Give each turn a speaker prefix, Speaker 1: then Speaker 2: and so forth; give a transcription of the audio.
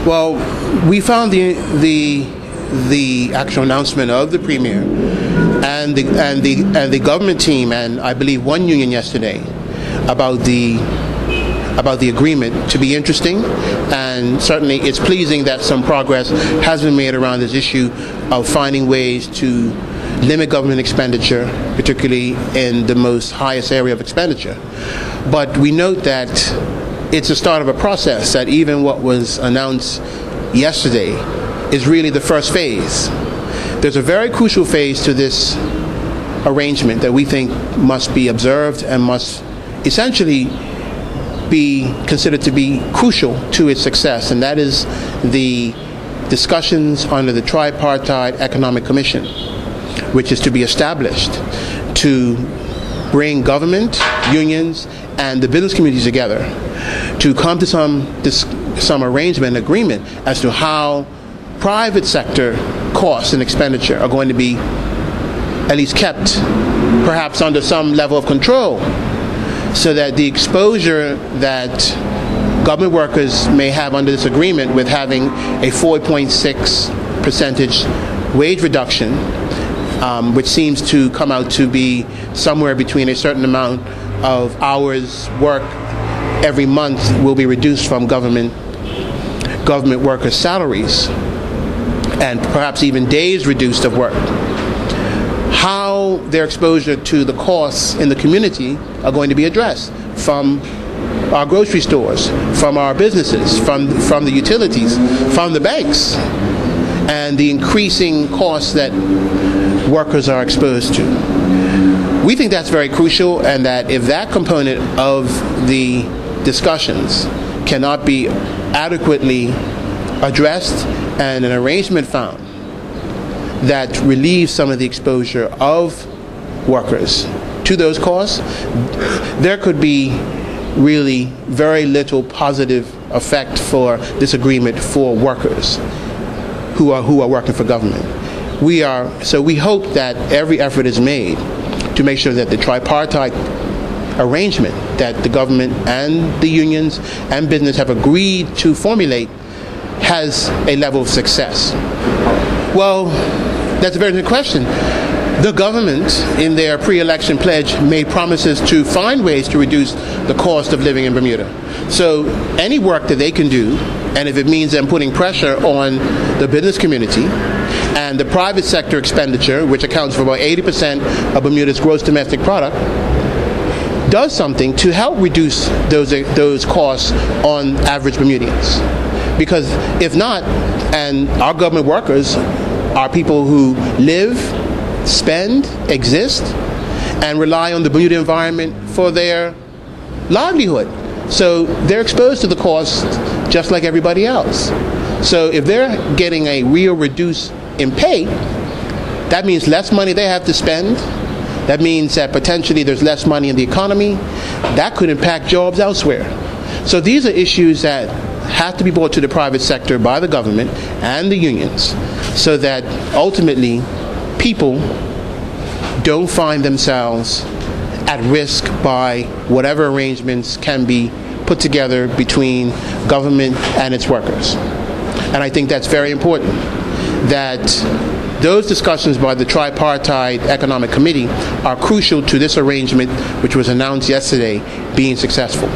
Speaker 1: Well, we found the actual announcement of the premier and the government team, and I believe one union yesterday, about the agreement to be interesting, and certainly it's pleasing that some progress has been made around this issue of finding ways to limit government expenditure, particularly in the most highest area of expenditure. But we note that it's the start of a process, that even what was announced yesterday is really the first phase. There's a very crucial phase to this arrangement that we think must be observed and must essentially be considered to be crucial to its success, and that is the discussions under the Tripartite Economic Commission, which is to be established to bring government, unions, and the business communities together to come to some arrangement, agreement as to how private sector costs and expenditure are going to be at least kept perhaps under some level of control, so that the exposure that government workers may have under this agreement, with having a 4.6% wage reduction, which seems to come out to be somewhere between a certain amount of hours work every month, will be reduced from government workers' salaries, and perhaps even days reduced of work. How their exposure to the costs in the community are going to be addressed, from our grocery stores, from our businesses, from the utilities, from the banks, and the increasing costs that workers are exposed to. We think that's very crucial, and that if that component of the discussions cannot be adequately addressed and an arrangement found that relieves some of the exposure of workers to those costs, there could be really very little positive effect for this agreement for workers who are working for government. So we hope that every effort is made to make sure that the tripartite arrangement that the government and the unions and business have agreed to formulate has a level of success. Well, that's a very good question. The government, in their pre-election pledge, made promises to find ways to reduce the cost of living in Bermuda. So any work that they can do, and if it means them putting pressure on the business community and the private sector expenditure, which accounts for about 80% of Bermuda's gross domestic product, does something to help reduce those costs on average Bermudians. Because if not, and our government workers are people who live, spend, exist, and rely on the Bermuda environment for their livelihood. So they're exposed to the cost just like everybody else. So if they're getting a real reduce in pay, that means less money they have to spend. That means that potentially there's less money in the economy. That could impact jobs elsewhere. So these are issues that have to be brought to the private sector by the government and the unions, so that ultimately people don't find themselves at risk by whatever arrangements can be put together between government and its workers. And I think that's very important, that those discussions by the Tripartite Economic Committee are crucial to this arrangement, which was announced yesterday, being successful.